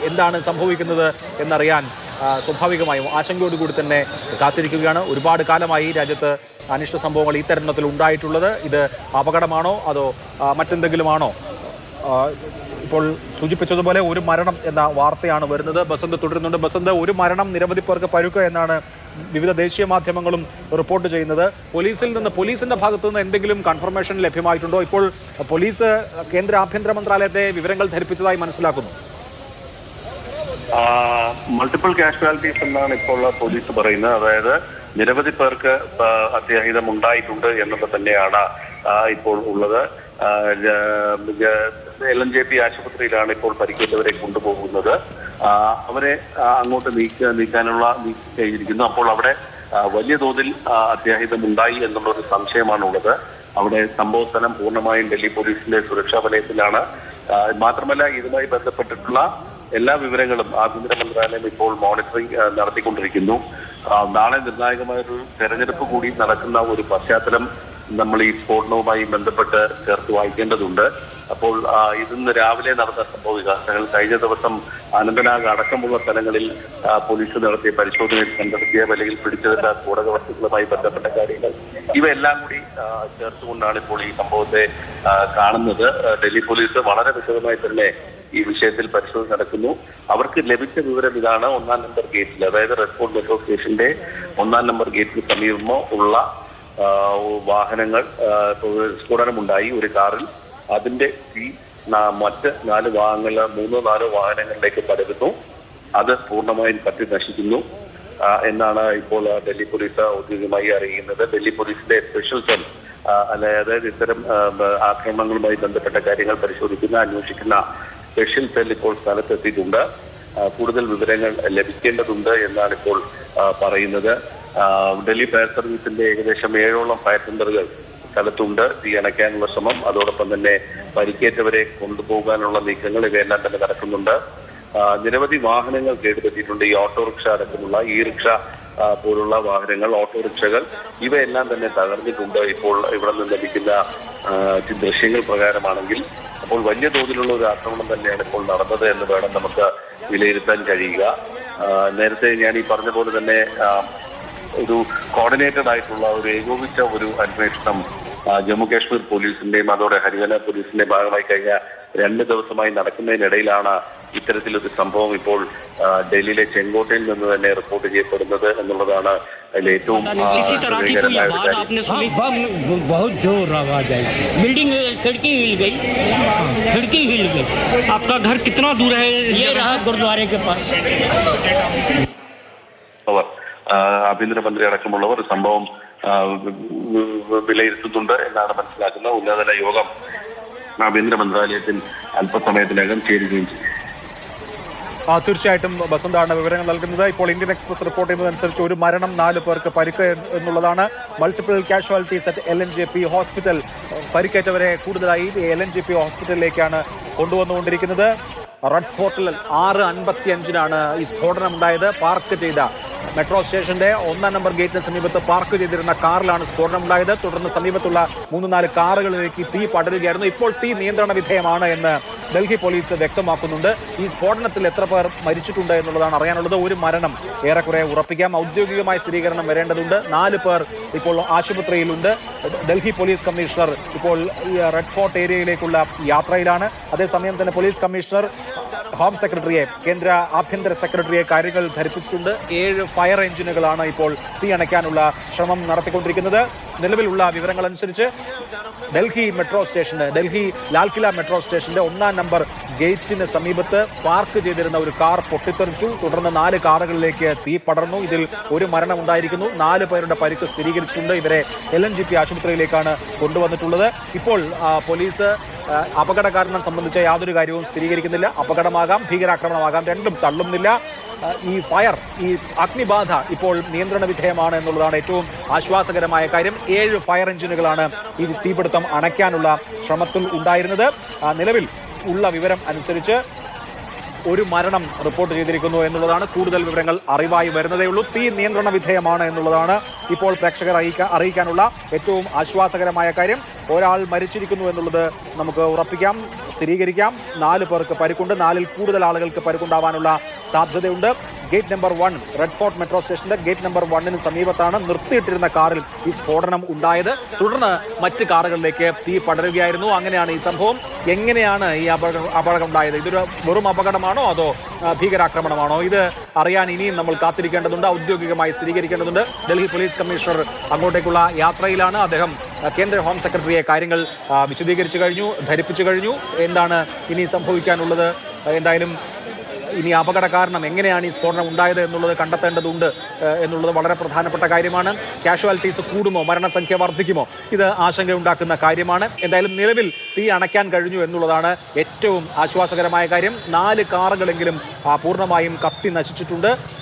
എന്താണ് സംഭവിക്കുന്നത് എന്നറിയാൻ സ്വാഭാവികമായും ആശങ്കയോടുകൂടി തന്നെ കാത്തിരിക്കുകയാണ്. ഒരുപാട് കാലമായി രാജ്യത്ത് അനിഷ്ട സംഭവങ്ങൾ ഈ തരുണത്തിൽ ഉണ്ടായിട്ടുള്ളത്. ഇത് അപകടമാണോ അതോ മറ്റെന്തെങ്കിലുമാണോ? ഇപ്പോൾ സൂചിപ്പിച്ചതുപോലെ ഒരു മരണം എന്ന വാർത്തയാണ് വരുന്നത്. ബസന്ത് തുടരുന്നുണ്ട്. ബസന്ത്, ഒരു മരണം, നിരവധി പേർക്ക് പരുക്ക് എന്നാണ് വിവിധ ദേശീയ മാധ്യമങ്ങളും റിപ്പോർട്ട് ചെയ്യുന്നത്. പോലീസിന്റെ ഭാഗത്തു നിന്ന് എന്തെങ്കിലും കൺഫർമേഷൻ ലഭ്യമായിട്ടുണ്ടോ? ഇപ്പോൾ പോലീസ് കേന്ദ്ര ആഭ്യന്തര മന്ത്രാലയത്തെ വിവരങ്ങൾ ധരിപ്പിച്ചതായി മനസ്സിലാക്കുന്നു. മൾട്ടിപ്പിൾ കാഷ്വാലിറ്റീസ് എന്നാണ് ഇപ്പോൾ പോലീസ് പറയുന്നത്. അതായത് നിരവധി പേർക്ക് അത്യാഹിതം ഉണ്ടായിട്ടുണ്ട് എന്നത് തന്നെയാണ് ഇപ്പോൾ ഉള്ളത്. LNJP ആശുപത്രിയിലാണ് ഇപ്പോൾ പരിക്കേറ്റവരെ കൊണ്ടുപോകുന്നത്. അവരെ അങ്ങോട്ട് നീക്കാനുള്ള കഴിഞ്ഞിരിക്കുന്നു. അപ്പോൾ അവിടെ വലിയ തോതിൽ അത്യാഹിതം ഉണ്ടായി എന്നുള്ളൊരു സംശയമാണുള്ളത്. അവിടെ സംഭവ സ്ഥലം പൂർണ്ണമായും ഡൽഹി പോലീസിന്റെ സുരക്ഷാ വലയത്തിലാണ്. മാത്രമല്ല ഇതുമായി ബന്ധപ്പെട്ടിട്ടുള്ള എല്ലാ വിവരങ്ങളും ആഭ്യന്തര മന്ത്രാലയം ഇപ്പോൾ മോണിറ്ററിംഗ് നടത്തിക്കൊണ്ടിരിക്കുന്നു. നാളെ നിർണായകമായൊരു തെരഞ്ഞെടുപ്പ് കൂടി നടക്കുന്ന ഒരു പശ്ചാത്തലം നമ്മൾ ഈ സ്ഫോടനവുമായി ബന്ധപ്പെട്ട് ചേർത്ത് വായിക്കേണ്ടതുണ്ട്. അപ്പോൾ ഇന്ന് രാവിലെ നടന്ന സംഭവ വികാസങ്ങൾ കഴിഞ്ഞ ദിവസം അനന്തനാഗ് അടക്കമുള്ള സ്ഥലങ്ങളിൽ പോലീസ് നടത്തിയ പരിശോധനയിൽ കണ്ടെത്തിയ അല്ലെങ്കിൽ പിടിച്ചെടുത്ത സ്ഫോടക വസ്തുക്കളുമായി ബന്ധപ്പെട്ട കാര്യങ്ങൾ ഇവയെല്ലാം കൂടി ചേർത്തുകൊണ്ടാണ് ഇപ്പോൾ ഈ സംഭവത്തെ കാണുന്നത്. ഡൽഹി പോലീസ് വളരെ വിശദമായി തന്നെ ഈ വിഷയത്തിൽ പരിശോധന നടക്കുന്നു. അവർക്ക് ലഭിച്ച വിവരം ഇതാണ്: 1-ാം നമ്പർ ഗേറ്റിൽ, അതായത് റെഡ് ഫോർട്ട് മെട്രോ സ്റ്റേഷന്റെ 1-ാം നമ്പർ ഗേറ്റിന് സമീപമോ ഉള്ള വാഹനങ്ങൾ സ്ഫോടനമുണ്ടായി ഒരു കാറിൽ. അതിന്റെ തീ മറ്റ് 3-4 വാഹനങ്ങളിലേക്ക് പടരുന്നു. അത് പൂർണ്ണമായും കത്തി നശിക്കുന്നു എന്നാണ് ഇപ്പോൾ ഡൽഹി പോലീസ് ഔദ്യോഗികമായി അറിയുന്നത്. ഡൽഹി പോലീസിന്റെ സ്പെഷ്യൽ സെൽ, അതായത് ഇത്തരം ആക്രമണങ്ങളുമായി ബന്ധപ്പെട്ട കാര്യങ്ങൾ പരിശോധിക്കുന്ന അന്വേഷിക്കുന്ന സ്പെഷ്യൽ സെൽ ഇപ്പോൾ സ്ഥലത്തെത്തിയിട്ടുണ്ട്. കൂടുതൽ വിവരങ്ങൾ ലഭിക്കേണ്ടതുണ്ട് എന്നാണ് ഇപ്പോൾ പറയുന്നത്. ഡൽഹി ഫയർ സർവീസിന്റെ ഏകദേശം 7ഓളം ഫയർ ടെൻഡറുകൾ സ്ഥലത്തുണ്ട്. തീ അണയ്ക്കാനുള്ള ശ്രമം, അതോടൊപ്പം തന്നെ പരിക്കേറ്റവരെ കൊണ്ടുപോകാനുള്ള നീക്കങ്ങൾ ഇവയെല്ലാം തന്നെ നടക്കുന്നുണ്ട്. നിരവധി വാഹനങ്ങൾ കേടുപറ്റിയിട്ടുണ്ട്. ഈ ഓട്ടോറിക്ഷ അടക്കമുള്ള റിക്ഷ പോലുള്ള വാഹനങ്ങൾ, ഓട്ടോറിക്ഷകൾ ഇവയെല്ലാം തന്നെ തകർന്നിട്ടുണ്ട് ഇപ്പോൾ ഇവിടെ നിന്ന് ലഭിക്കുന്ന ദൃശ്യങ്ങൾ പ്രകാരമാണെങ്കിൽ. അപ്പോൾ വലിയ തോതിലുള്ള ഒരു ആക്രമണം തന്നെയാണ് ഇപ്പോൾ നടന്നത് എന്ന് വേണം നമുക്ക് വിലയിരുത്താൻ കഴിയുക. നേരത്തെ ഞാൻ ഈ പറഞ്ഞ പോലെ തന്നെ ഒരു കോർഡിനേറ്റഡ് ആയിട്ടുള്ള ഒരു ഏകോപിച്ച ഒരു അന്വേഷണം ജമ്മു കാശ്മീർ പോലീസിന്റെയും അതോടെ ഹരിയാന പോലീസിന്റെ ഭാഗമായി കഴിഞ്ഞ 2 ദിവസമായി നടക്കുന്നതിനിടയിലാണ് ഇത്തരത്തിലൊരു സംഭവം ഇപ്പോൾ ഡൽഹിയിലെ ചെങ്കോട്ടയിൽ നിന്ന് തന്നെ റിപ്പോർട്ട് ചെയ്യപ്പെടുന്നത് എന്നുള്ളതാണ് അതിൽ ഏറ്റവും बहुत जोर आवाज आई, बिल्डिंग खिड़की हिल गई। आपका घर कितना दूर है? ये रहा गुरुद्वारे के पास। ആഭ്യന്തരമന്ത്രി അടക്കമുള്ളവർ സംഭവം വിലയിരുത്തുന്നുണ്ട് എന്നാണ് മനസ്സിലാക്കുന്നത്. ഉന്നതതല യോഗം ആഭ്യന്തര മന്ത്രാലയത്തിൽ അല്പസമയത്തിനകം ചേരുകയും ചെയ്യും. തീർച്ചയായിട്ടും ബസന്താണ് വിവരങ്ങൾ നൽകുന്നത്. ഇപ്പോൾ ഇന്ത്യൻ എക്സ്പ്രസ് റിപ്പോർട്ട് ചെയ്യുന്നതനുസരിച്ച് ഒരു മരണം, 4 പേർക്ക് പരിക്ക് എന്നുള്ളതാണ്. Multiple casualties at LNJP hospital. പരിക്കേറ്റവരെ കൂടുതലായി LNJP ഹോസ്പിറ്റലിലേക്കാണ് കൊണ്ടുവന്നുകൊണ്ടിരിക്കുന്നത്. റെഡ് ഫോർട്ടിൽ 6:55 ഈ സ്ഫോടനം ഉണ്ടായത്. പാർക്ക് ചെയ്ത മെട്രോ സ്റ്റേഷന്റെ 1-ാം നമ്പർ ഗേറ്റിന് സമീപത്ത് പാർക്ക് ചെയ്തിരുന്ന കാറിലാണ് സ്ഫോടനം ഉണ്ടായത്. തുടർന്ന് സമീപത്തുള്ള 3-4 കാറുകളിലേക്ക് തീ പടരുകയായിരുന്നു. ഇപ്പോൾ തീ നിയന്ത്രണ വിധേയമാണ് എന്ന് ഡൽഹി പോലീസ് വ്യക്തമാക്കുന്നുണ്ട്. ഈ സ്ഫോടനത്തിൽ എത്ര പേർ മരിച്ചിട്ടുണ്ട് എന്നുള്ളതാണ് അറിയാനുള്ളത്. ഒരു മരണം ഏറെക്കുറെ ഉറപ്പിക്കാം. ഔദ്യോഗികമായ സ്ഥിരീകരണം വരേണ്ടതുണ്ട്. 4 പേർ ഇപ്പോൾ ആശുപത്രിയിലുണ്ട്. ഡൽഹി പോലീസ് കമ്മീഷണർ ഇപ്പോൾ റെഡ് ഫോർട്ട് ഏരിയയിലേക്കുള്ള യാത്രയിലാണ്. അതേസമയം തന്നെ പോലീസ് കമ്മീഷണർ ഹോം സെക്രട്ടറിയെ, കേന്ദ്ര ആഭ്യന്തര സെക്രട്ടറിയെ കാര്യങ്ങൾ ധരിപ്പിച്ചിട്ടുണ്ട്. 7 ഫയർ എഞ്ചിനുകളാണ് ഇപ്പോൾ തീ അണയ്ക്കാനുള്ള ശ്രമം നടത്തിക്കൊണ്ടിരിക്കുന്നത്. നിലവിലുള്ള വിവരങ്ങൾ അനുസരിച്ച് ഡൽഹി ലാൽകില മെട്രോ സ്റ്റേഷന്റെ 1-ാം നമ്പർ ഗേറ്റിന് സമീപത്ത് പാർക്ക് ചെയ്തിരുന്ന ഒരു കാർ പൊട്ടിത്തെറിച്ചു. തുടർന്ന് 4 കാറുകളിലേക്ക് തീ പടർന്നു. ഇതിൽ ഒരു മരണം ഉണ്ടായിരിക്കുന്നു. 4 പേരുടെ പരിക്ക് സ്ഥിരീകരിച്ചിട്ടുണ്ട്. ഇവരെ LNJP ആശുപത്രിയിലേക്കാണ് കൊണ്ടുവന്നിട്ടുള്ളത്. ഇപ്പോൾ പോലീസ് അപകട കാരണം സംബന്ധിച്ച യാതൊരു കാര്യവും സ്ഥിരീകരിക്കുന്നില്ല. അപകടമാകാം, ഭീകരാക്രമണമാകാം, രണ്ടും തള്ളുന്നില്ല. ഈ അഗ്നിബാധ ഇപ്പോൾ നിയന്ത്രണ വിധേയമാണ് എന്നുള്ളതാണ് ഏറ്റവും ആശ്വാസകരമായ കാര്യം. 7 ഫയർ എഞ്ചിനുകളാണ് ഈ തീപിടുത്തം അണയ്ക്കാനുള്ള ശ്രമത്തിൽ ഉണ്ടായിരുന്നത്. നിലവിൽ ഉള്ള വിവരം അനുസരിച്ച് ഒരു മരണം റിപ്പോർട്ട് ചെയ്തിരിക്കുന്നു എന്നുള്ളതാണ്. കൂടുതൽ വിവരങ്ങൾ അറിവായി വരുന്നതേയുള്ളൂ. തീ നിയന്ത്രണ വിധേയമാണ് എന്നുള്ളതാണ് ഇപ്പോൾ പ്രേക്ഷകർ അറിയിക്കാനുള്ള ഏറ്റവും ആശ്വാസകരമായ കാര്യം. ഒരാൾ മരിച്ചിരിക്കുന്നു എന്നുള്ളത് നമുക്ക് ഉറപ്പിക്കാം. സ്ഥിരീകരിക്കാം. 4 പേർക്ക് പരിക്കുണ്ട്. 4-ൽ കൂടുതൽ ആളുകൾക്ക് പരിക്കുണ്ടാവാനുള്ള സാധ്യതയുണ്ട്. Gate number 1 red fort metro സ്റ്റേഷന്റെ ഗേറ്റ് നമ്പർ 1-ന് സമീപത്താണ് നിർത്തിയിട്ടിരുന്ന കാറിൽ ഈ സ്ഫോടനം ഉണ്ടായത്. തുടർന്ന് മറ്റ് കാറുകളിലേക്ക് തീ പടരുകയായിരുന്നു. അങ്ങനെയാണ് ഈ സംഭവം. എങ്ങനെയാണ് ഈ അപകടം ഉണ്ടായത്? ഇതൊരു വെറും അപകടമാണോ അതോ ഭീകരാക്രമണമാണോ? ഇത് അറിയാൻ ഇനിയും നമ്മൾ കാത്തിരിക്കേണ്ടതുണ്ട്. ഔദ്യോഗികമായി സ്ഥിരീകരിക്കേണ്ടതുണ്ട്. ഡൽഹി പോലീസ് കമ്മീഷണർ അങ്ങോട്ടേക്കുള്ള യാത്രയിലാണ്. അദ്ദേഹം കേന്ദ്ര ഹോം സെക്രട്ടറിയെ കാര്യങ്ങൾ വിശദീകരിച്ചു കഴിഞ്ഞു, ധരിപ്പിച്ചു കഴിഞ്ഞു. എന്താണ് ഇനി സംഭവിക്കാനുള്ളത്? എന്തായാലും ഇനി അപകട കാരണം എങ്ങനെയാണ് ഈ സ്ഫോടനം ഉണ്ടായത് എന്നുള്ളത് കണ്ടെത്തേണ്ടതുണ്ട് എന്നുള്ളത് വളരെ പ്രധാനപ്പെട്ട കാര്യമാണ്. കാഷ്വാലിറ്റീസ് കൂടുമോ, മരണസംഖ്യ വർദ്ധിക്കുമോ? ഇത് ആശങ്കയുണ്ടാക്കുന്ന കാര്യമാണ്. എന്തായാലും നിലവിൽ തീ അണയ്ക്കാൻ കഴിഞ്ഞു എന്നുള്ളതാണ് ഏറ്റവും ആശ്വാസകരമായ കാര്യം. 4 കാറുകളെങ്കിലും പൂർണ്ണമായും കത്തി നശിച്ചിട്ടുണ്ട്.